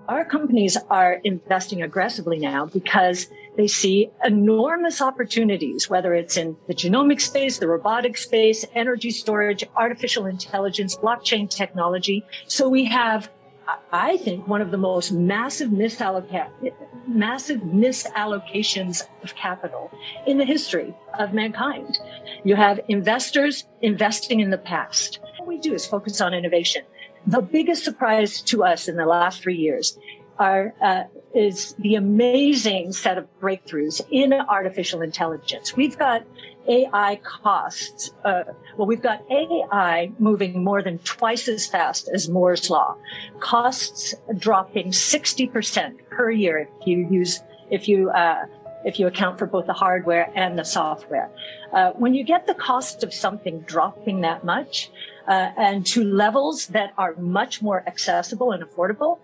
Our companies are investing aggressively now because they see enormous opportunities, whether it's in the genomic space, the robotic space, energy storage, artificial intelligence, blockchain technology. So we have, I think, one of the most massive misallocations of capital in the history of mankind. You have investors investing in the past. What we do is focus on innovation. The biggest surprise to us in the last 3 years is the amazing set of breakthroughs in artificial intelligence. We've got AI costs. We've got AI moving more than twice as fast as Moore's law. Costs dropping 60% per year if you account for both the hardware and the software. When you get the cost of something dropping that much, and to levels that are much more accessible and affordable,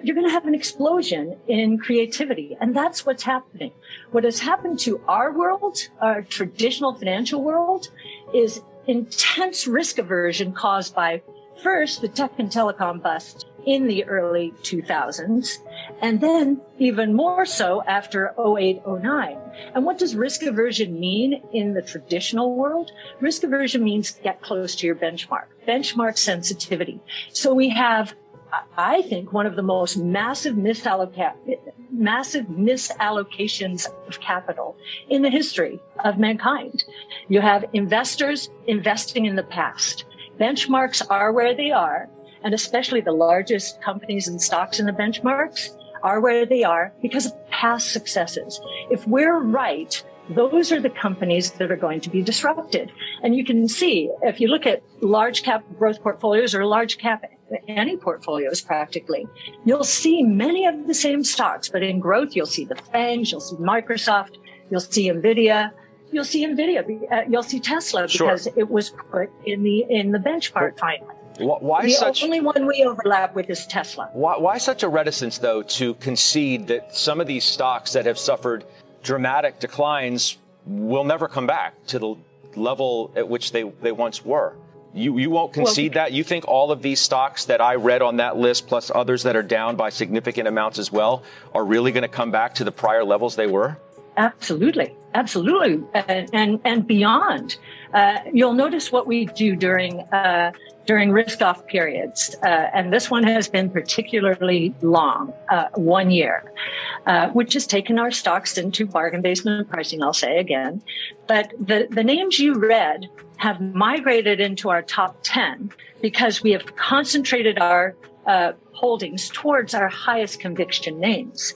you're going to have an explosion in creativity. And that's what's happening. What has happened to our world, our traditional financial world, is intense risk aversion caused by, first, the tech and telecom bust in the early 2000s, and then even more so after 08, 09. And what does risk aversion mean in the traditional world? Risk aversion means get close to your benchmark sensitivity. So we have, I think, one of the most massive misallocations of capital in the history of mankind. You have investors investing in the past. Benchmarks are where they are, and especially the largest companies and stocks in the benchmarks are where they are because of past successes. If we're right, those are the companies that are going to be disrupted. And you can see, if you look at large cap growth portfolios or large cap any portfolios practically, you'll see many of the same stocks, but in growth, you'll see the FANGs, you'll see Microsoft, you'll see NVIDIA, you'll see Tesla, because it was put in the benchmark finally. Only one we overlap with is Tesla. Why such a reticence, though, to concede that some of these stocks that have suffered dramatic declines will never come back to the level at which they once were? You won't concede that? You think all of these stocks that I read on that list, plus others that are down by significant amounts as well, are really going to come back to the prior levels they were? Absolutely. And beyond. You'll notice what we do during risk-off periods, and this one has been particularly long, 1 year, which has taken our stocks into bargain basement pricing, I'll say again. But the names you read have migrated into our top 10 because we have concentrated our holdings towards our highest conviction names.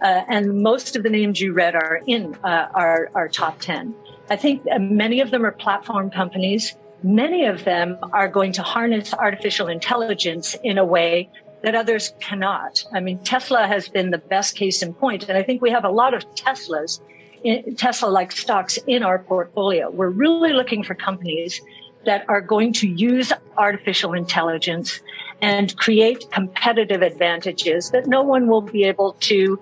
And most of the names you read are in our top 10. I think many of them are platform companies. Many of them are going to harness artificial intelligence in a way that others cannot. I mean, Tesla has been the best case in point, and I think we have a lot of Tesla-like stocks in our portfolio. We're really looking for companies that are going to use artificial intelligence and create competitive advantages that no one will be able to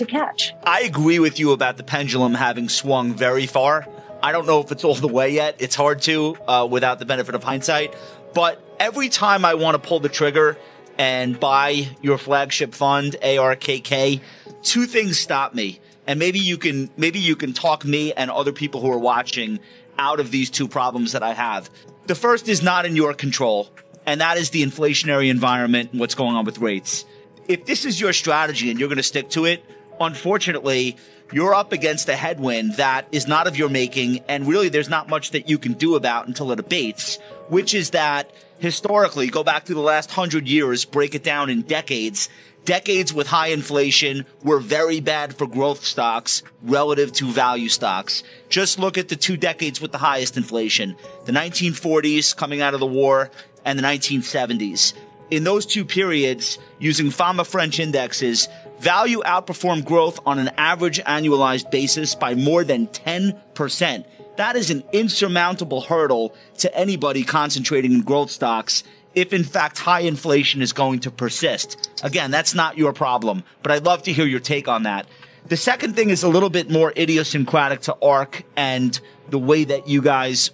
catch. I agree with you about the pendulum having swung very far. I don't know if it's all the way yet. It's hard to without the benefit of hindsight. But every time I want to pull the trigger and buy your flagship fund, ARKK, two things stop me. And maybe you can talk me and other people who are watching out of these two problems that I have. The first is not in your control, and that is the inflationary environment and what's going on with rates. If this is your strategy and you're going to stick to it, unfortunately, you're up against a headwind that is not of your making, and really there's not much that you can do about until it abates, which is that historically, go back to the last 100 years, break it down in decades. Decades with high inflation were very bad for growth stocks relative to value stocks. Just look at the 2 decades with the highest inflation, the 1940s coming out of the war and the 1970s. In those 2 periods, using FAMA French indexes, value outperformed growth on an average annualized basis by more than 10%. That is an insurmountable hurdle to anybody concentrating in growth stocks if, in fact, high inflation is going to persist. Again, that's not your problem, but I'd love to hear your take on that. The second thing is a little bit more idiosyncratic to ARK and the way that you guys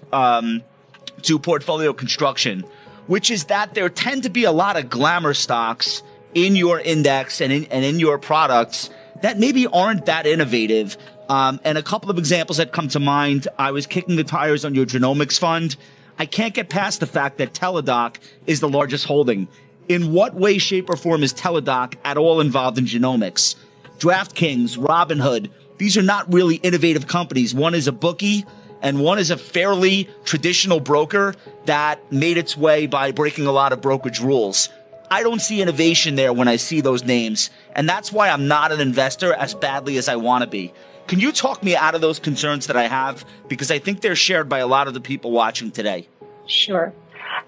do portfolio construction, which is that there tend to be a lot of glamour stocks in your index and in your products that maybe aren't that innovative. And a couple of examples that come to mind, I was kicking the tires on your genomics fund. I can't get past the fact that Teladoc is the largest holding. In what way, shape, or form is Teladoc at all involved in genomics? DraftKings, Robinhood, these are not really innovative companies. One is a bookie and one is a fairly traditional broker that made its way by breaking a lot of brokerage rules. I don't see innovation there when I see those names, and that's why I'm not an investor as badly as I want to be. Can you talk me out of those concerns that I have? Because I think they're shared by a lot of the people watching today. Sure.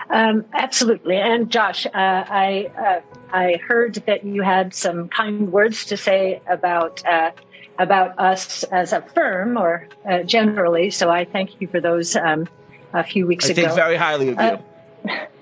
Absolutely. And Josh, I heard that you had some kind words to say about us as a firm or generally. So I thank you for those a few weeks ago. I think very highly of you.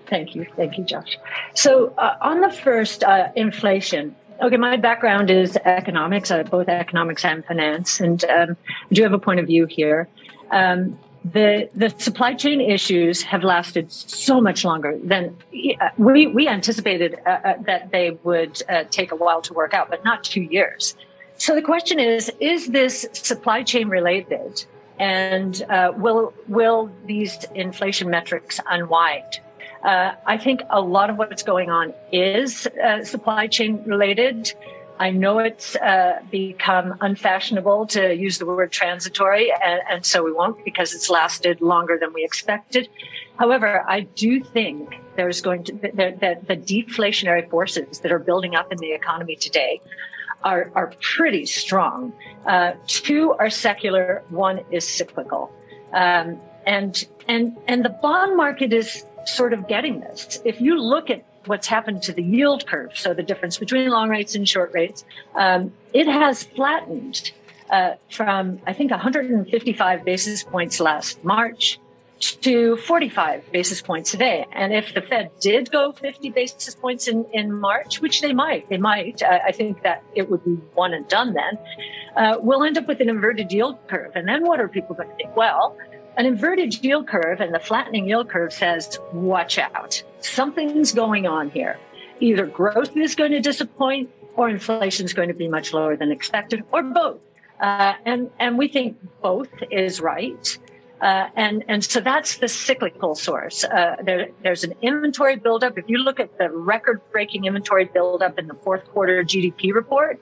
Thank you, Josh. So on the first, inflation. Okay, my background is economics, both economics and finance, and I do have a point of view here. The supply chain issues have lasted so much longer than we anticipated that they would take a while to work out, but not 2 years. So the question is this supply chain related, and will these inflation metrics unwind? I think a lot of what's going on is supply chain related. I know it's become unfashionable to use the word transitory, and so we won't, because it's lasted longer than we expected. However, I do think there's going to that the deflationary forces that are building up in the economy today are pretty strong. Two are secular, one is cyclical, and the bond market is sort of getting this. If you look at what's happened to the yield curve, so the difference between long rates and short rates, it has flattened from, I think, 155 basis points last March to 45 basis points today. And if the Fed did go 50 basis points in March, which they might, I think that it would be one and done then, we'll end up with an inverted yield curve. And then what are people going to think? Well, an inverted yield curve and the flattening yield curve says, watch out. Something's going on here. Either growth is going to disappoint or inflation is going to be much lower than expected, or both. And we think both is right. And so that's the cyclical source. There's an inventory buildup. If you look at the record-breaking inventory buildup in the fourth quarter GDP report,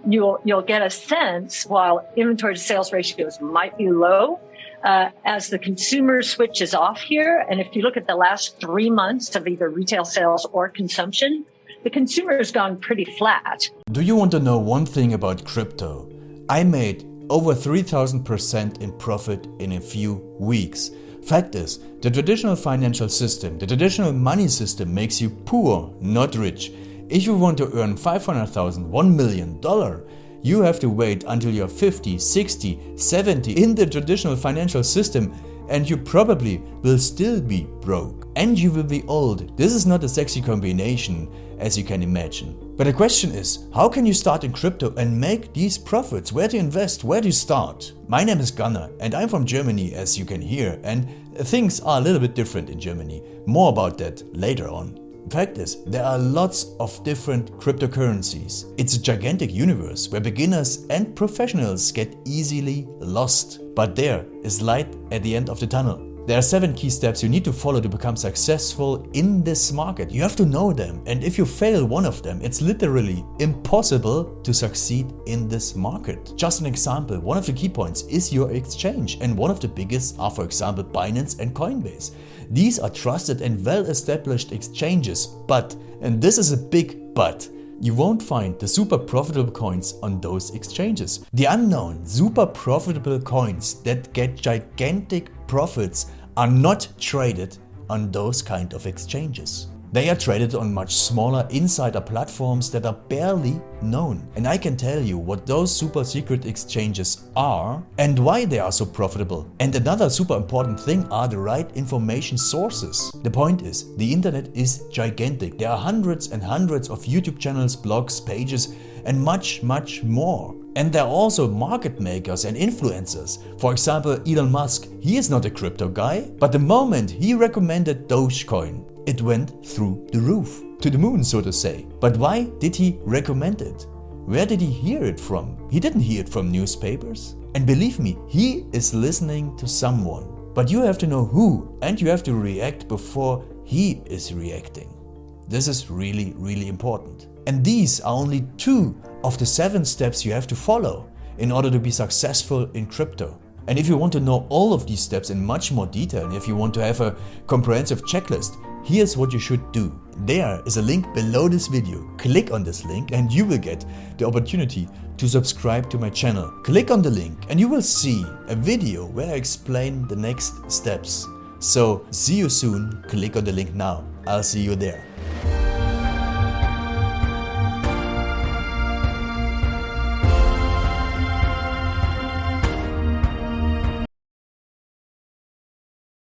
you'll get a sense, while inventory to sales ratios might be low, as the consumer switches off here, and if you look at the last 3 months of either retail sales or consumption, the consumer has gone pretty flat. Do you want to know one thing about crypto? I made over 3,000% in profit in a few weeks. Fact is, the traditional financial system, the traditional money system makes you poor, not rich. If you want to earn $500,000, $1 million, you have to wait until you're 50, 60, 70 in the traditional financial system, and you probably will still be broke. And you will be old. This is not a sexy combination, as you can imagine. But the question is, how can you start in crypto and make these profits? Where to invest? Where to start? My name is Gunnar and I'm from Germany, as you can hear, and things are a little bit different in Germany. More about that later on. Fact is, there are lots of different cryptocurrencies. It's a gigantic universe where beginners and professionals get easily lost. But there is light at the end of the tunnel. There are 7 key steps you need to follow to become successful in this market. You have to know them, and if you fail one of them, it's literally impossible to succeed in this market. Just an example, one of the key points is your exchange, and one of the biggest are, for example, Binance and Coinbase. These are trusted and well-established exchanges, but, and this is a big but, you won't find the super profitable coins on those exchanges. The unknown super profitable coins that get gigantic profits are not traded on those kind of exchanges. They are traded on much smaller insider platforms that are barely known. And I can tell you what those super secret exchanges are and why they are so profitable. And another super important thing are the right information sources. The point is, the internet is gigantic. There are hundreds and hundreds of YouTube channels, blogs, pages, and much more. And there are also market makers and influencers. For example, Elon Musk, he is not a crypto guy, but the moment he recommended Dogecoin, it went through the roof, to the moon, so to say. But why did he recommend it? Where did he hear it from? He didn't hear it from newspapers. And believe me, he is listening to someone. But you have to know who, and you have to react before he is reacting. This is really important. And these are only 2 of the 7 steps you have to follow in order to be successful in crypto. And if you want to know all of these steps in much more detail, and if you want to have a comprehensive checklist, here's what you should do. There is a link below this video. Click on this link and you will get the opportunity to subscribe to my channel. Click on the link and you will see a video where I explain the next steps. So see you soon. Click on the link now. I'll see you there.